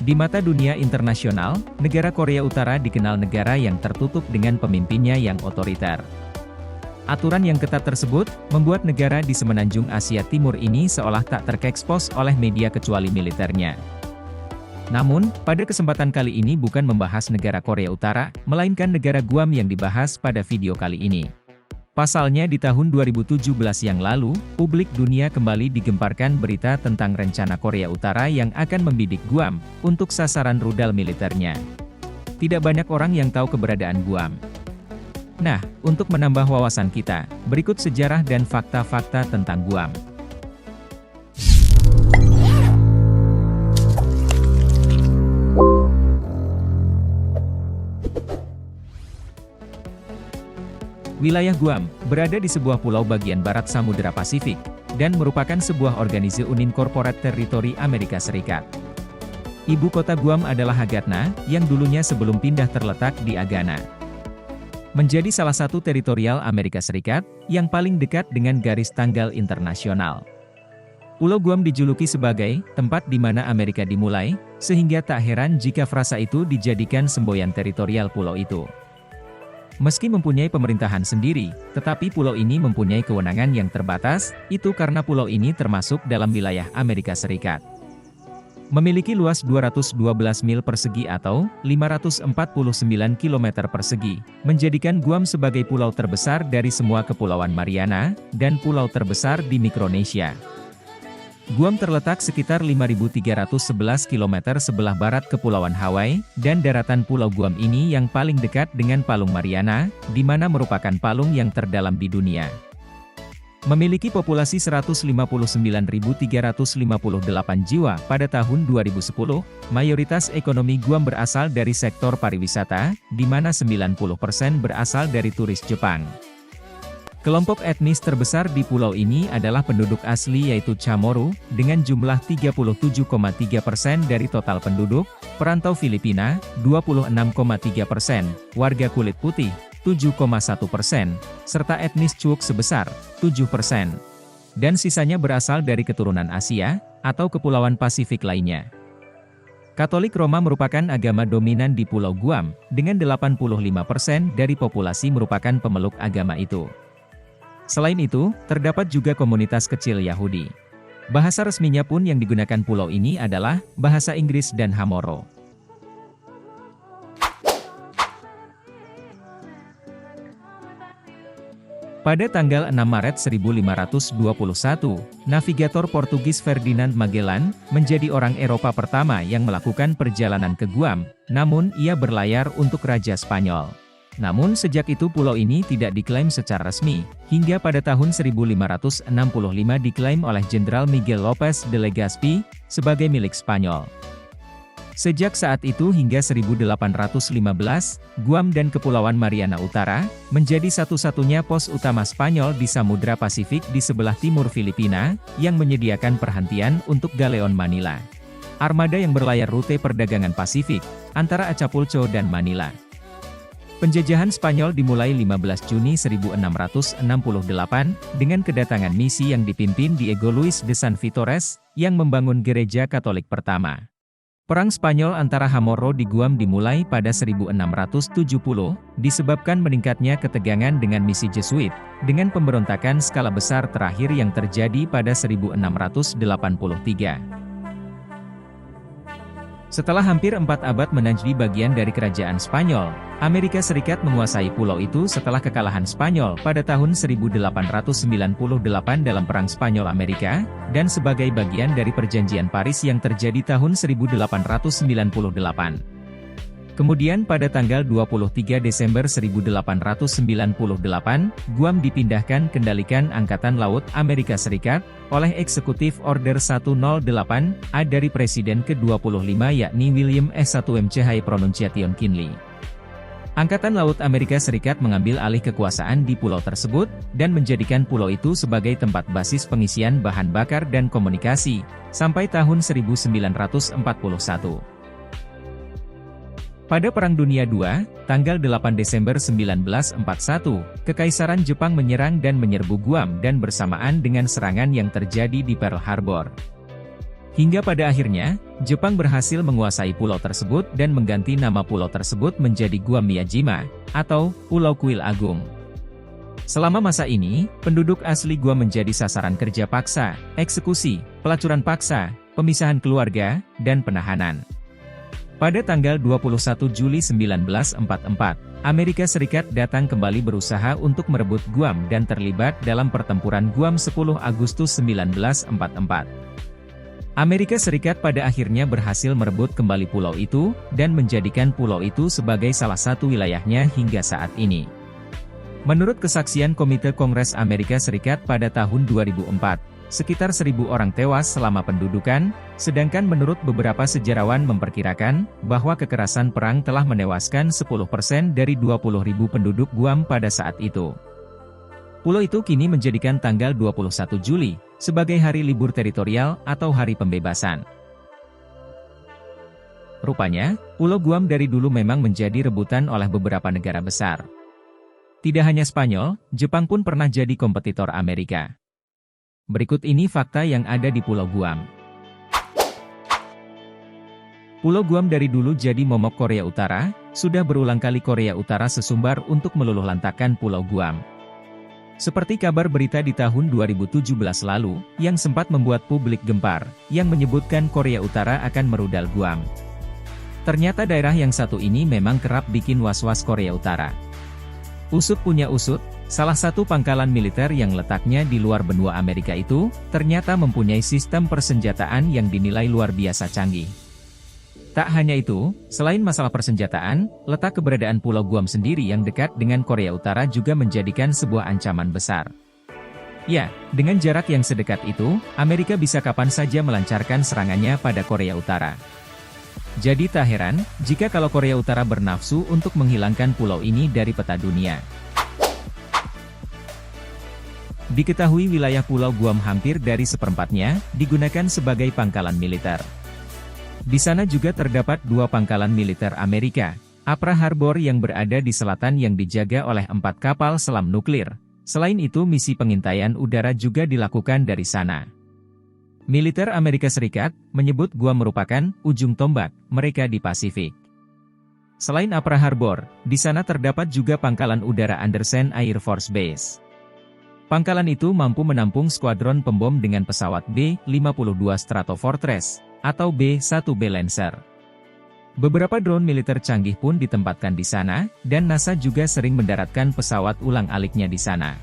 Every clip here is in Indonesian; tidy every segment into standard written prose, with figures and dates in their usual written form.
Di mata dunia internasional, negara Korea Utara dikenal negara yang tertutup dengan pemimpinnya yang otoriter. Aturan yang ketat tersebut, membuat negara di semenanjung Asia Timur ini seolah tak terekspos oleh media kecuali militernya. Namun, pada kesempatan kali ini bukan membahas negara Korea Utara, melainkan negara Guam yang dibahas pada video kali ini. Pasalnya di tahun 2017 yang lalu, publik dunia kembali digemparkan berita tentang rencana Korea Utara yang akan membidik Guam, untuk sasaran rudal militernya. Tidak banyak orang yang tahu keberadaan Guam. Nah, untuk menambah wawasan kita, berikut sejarah dan fakta-fakta tentang Guam. Wilayah Guam, berada di sebuah pulau bagian barat Samudera Pasifik, dan merupakan sebuah organisasi unincorporated territory Amerika Serikat. Ibu kota Guam adalah Hagatna, yang dulunya sebelum pindah terletak di Agana. Menjadi salah satu teritorial Amerika Serikat, yang paling dekat dengan garis tanggal internasional. Pulau Guam dijuluki sebagai tempat di mana Amerika dimulai, sehingga tak heran jika frasa itu dijadikan semboyan teritorial pulau itu. Meski mempunyai pemerintahan sendiri, tetapi pulau ini mempunyai kewenangan yang terbatas, itu karena pulau ini termasuk dalam wilayah Amerika Serikat. Memiliki luas 212 mil persegi atau 549 km persegi, menjadikan Guam sebagai pulau terbesar dari semua Kepulauan Mariana, dan pulau terbesar di Mikronesia. Guam terletak sekitar 5.311 km sebelah barat Kepulauan Hawaii, dan daratan Pulau Guam ini yang paling dekat dengan Palung Mariana, di mana merupakan palung yang terdalam di dunia. Memiliki populasi 159.358 jiwa pada tahun 2010, mayoritas ekonomi Guam berasal dari sektor pariwisata, di mana 90% berasal dari turis Jepang. Kelompok etnis terbesar di pulau ini adalah penduduk asli yaitu Chamorro, dengan jumlah 37,3% dari total penduduk, perantau Filipina, 26,3%, warga kulit putih, 7,1%, serta etnis Chuuk sebesar, 7%. Dan sisanya berasal dari keturunan Asia, atau kepulauan Pasifik lainnya. Katolik Roma merupakan agama dominan di Pulau Guam, dengan 85% dari populasi merupakan pemeluk agama itu. Selain itu, terdapat juga komunitas kecil Yahudi. Bahasa resminya pun yang digunakan pulau ini adalah bahasa Inggris dan Chamorro. Pada tanggal 6 Maret 1521, navigator Portugis Ferdinand Magellan menjadi orang Eropa pertama yang melakukan perjalanan ke Guam, namun ia berlayar untuk Raja Spanyol. Namun sejak itu pulau ini tidak diklaim secara resmi, hingga pada tahun 1565 diklaim oleh Jenderal Miguel López de Legazpi, sebagai milik Spanyol. Sejak saat itu hingga 1815, Guam dan Kepulauan Mariana Utara, menjadi satu-satunya pos utama Spanyol di Samudra Pasifik di sebelah timur Filipina, yang menyediakan perhentian untuk galeon Manila. Armada yang berlayar rute perdagangan Pasifik, antara Acapulco dan Manila. Penjajahan Spanyol dimulai 15 Juni 1668, dengan kedatangan misi yang dipimpin Diego Luis de San Vitores, yang membangun gereja Katolik pertama. Perang Spanyol antara Chamorro di Guam dimulai pada 1670, disebabkan meningkatnya ketegangan dengan misi Jesuit, dengan pemberontakan skala besar terakhir yang terjadi pada 1683. Setelah hampir 4 abad menjadi bagian dari kerajaan Spanyol, Amerika Serikat menguasai pulau itu setelah kekalahan Spanyol pada tahun 1898 dalam Perang Spanyol-Amerika, dan sebagai bagian dari Perjanjian Paris yang terjadi tahun 1898. Kemudian pada tanggal 23 Desember 1898, Guam dipindahkan kendalikan Angkatan Laut Amerika Serikat, oleh Eksekutif Order 108A dari Presiden ke-25 yakni William S. 1 MCH Pronunciation Kinley. Angkatan Laut Amerika Serikat mengambil alih kekuasaan di pulau tersebut, dan menjadikan pulau itu sebagai tempat basis pengisian bahan bakar dan komunikasi, sampai tahun 1941. Pada Perang Dunia II, tanggal 8 Desember 1941, Kekaisaran Jepang menyerang dan menyerbu Guam dan bersamaan dengan serangan yang terjadi di Pearl Harbor. Hingga pada akhirnya, Jepang berhasil menguasai pulau tersebut dan mengganti nama pulau tersebut menjadi Guam Miyajima, atau Pulau Kuil Agung. Selama masa ini, penduduk asli Guam menjadi sasaran kerja paksa, eksekusi, pelacuran paksa, pemisahan keluarga, dan penahanan. Pada tanggal 21 Juli 1944, Amerika Serikat datang kembali berusaha untuk merebut Guam dan terlibat dalam pertempuran Guam 10 Agustus 1944. Amerika Serikat pada akhirnya berhasil merebut kembali pulau itu, dan menjadikan pulau itu sebagai salah satu wilayahnya hingga saat ini. Menurut kesaksian Komite Kongres Amerika Serikat pada tahun 2004, sekitar 1.000 orang tewas selama pendudukan, sedangkan menurut beberapa sejarawan memperkirakan, bahwa kekerasan perang telah menewaskan 10% dari 20.000 penduduk Guam pada saat itu. Pulau itu kini menjadikan tanggal 21 Juli, sebagai hari libur teritorial atau hari pembebasan. Rupanya, Pulau Guam dari dulu memang menjadi rebutan oleh beberapa negara besar. Tidak hanya Spanyol, Jepang pun pernah jadi kompetitor Amerika. Berikut ini fakta yang ada di Pulau Guam. Pulau Guam dari dulu jadi momok Korea Utara, sudah berulang kali Korea Utara sesumbar untuk meluluhlantakkan Pulau Guam. Seperti kabar berita di tahun 2017 lalu, yang sempat membuat publik gempar, yang menyebutkan Korea Utara akan merudal Guam. Ternyata daerah yang satu ini memang kerap bikin was-was Korea Utara. Usut punya usut, salah satu pangkalan militer yang letaknya di luar benua Amerika itu, ternyata mempunyai sistem persenjataan yang dinilai luar biasa canggih. Tak hanya itu, selain masalah persenjataan, letak keberadaan Pulau Guam sendiri yang dekat dengan Korea Utara juga menjadikan sebuah ancaman besar. Ya, dengan jarak yang sedekat itu, Amerika bisa kapan saja melancarkan serangannya pada Korea Utara. Jadi tak heran, jika kalau Korea Utara bernafsu untuk menghilangkan pulau ini dari peta dunia. Diketahui wilayah Pulau Guam hampir dari seperempatnya, digunakan sebagai pangkalan militer. Di sana juga terdapat 2 pangkalan militer Amerika, Apra Harbor yang berada di selatan yang dijaga oleh 4 kapal selam nuklir. Selain itu misi pengintaian udara juga dilakukan dari sana. Militer Amerika Serikat menyebut Guam merupakan ujung tombak mereka di Pasifik. Selain Apra Harbor, di sana terdapat juga pangkalan udara Andersen Air Force Base. Pangkalan itu mampu menampung skuadron pembom dengan pesawat B-52 Stratofortress atau B-1B Lancer. Beberapa drone militer canggih pun ditempatkan di sana, dan NASA juga sering mendaratkan pesawat ulang-aliknya di sana.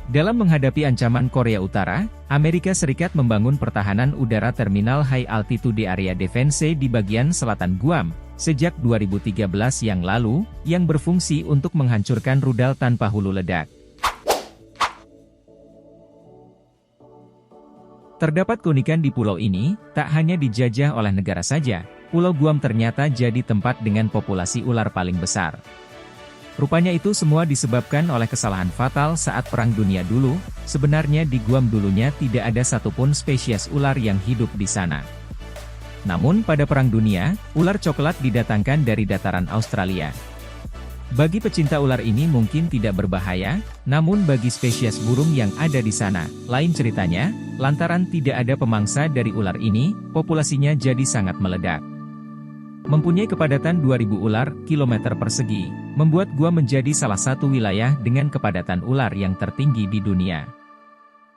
Dalam menghadapi ancaman Korea Utara, Amerika Serikat membangun pertahanan udara Terminal High Altitude Area Defense di bagian selatan Guam, sejak 2013 yang lalu, yang berfungsi untuk menghancurkan rudal tanpa hulu ledak. Terdapat keunikan di pulau ini, tak hanya dijajah oleh negara saja, Pulau Guam ternyata jadi tempat dengan populasi ular paling besar. Rupanya itu semua disebabkan oleh kesalahan fatal saat Perang Dunia dulu. Sebenarnya di Guam dulunya tidak ada satupun spesies ular yang hidup di sana. Namun pada Perang Dunia, ular coklat didatangkan dari dataran Australia. Bagi pecinta ular ini mungkin tidak berbahaya, namun bagi spesies burung yang ada di sana, lain ceritanya, lantaran tidak ada pemangsa dari ular ini, populasinya jadi sangat meledak. Mempunyai kepadatan 2.000 ular kilometer persegi, membuat Guam menjadi salah satu wilayah dengan kepadatan ular yang tertinggi di dunia.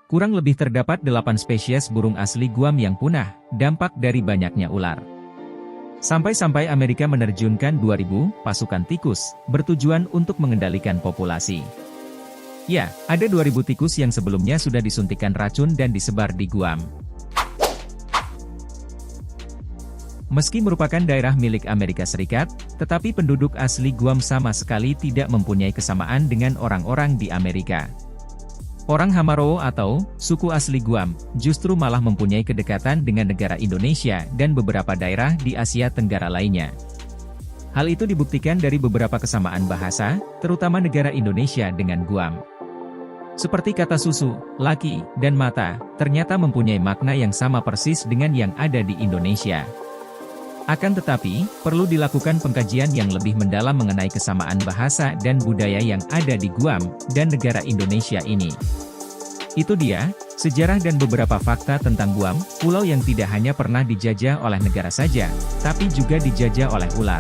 Kurang lebih terdapat 8 spesies burung asli Guam yang punah, dampak dari banyaknya ular. Sampai-sampai Amerika menerjunkan 2.000 pasukan tikus, bertujuan untuk mengendalikan populasi. Ya, ada 2.000 tikus yang sebelumnya sudah disuntikan racun dan disebar di Guam. Meski merupakan daerah milik Amerika Serikat, tetapi penduduk asli Guam sama sekali tidak mempunyai kesamaan dengan orang-orang di Amerika. Orang Hamaro atau suku asli Guam justru malah mempunyai kedekatan dengan negara Indonesia dan beberapa daerah di Asia Tenggara lainnya. Hal itu dibuktikan dari beberapa kesamaan bahasa, terutama negara Indonesia dengan Guam. Seperti kata susu, laki, dan mata, ternyata mempunyai makna yang sama persis dengan yang ada di Indonesia. Akan tetapi, perlu dilakukan pengkajian yang lebih mendalam mengenai kesamaan bahasa dan budaya yang ada di Guam dan negara Indonesia ini. Itu dia, Sejarah dan beberapa fakta tentang Guam, pulau yang tidak hanya pernah dijajah oleh negara saja, tapi juga dijajah oleh ular.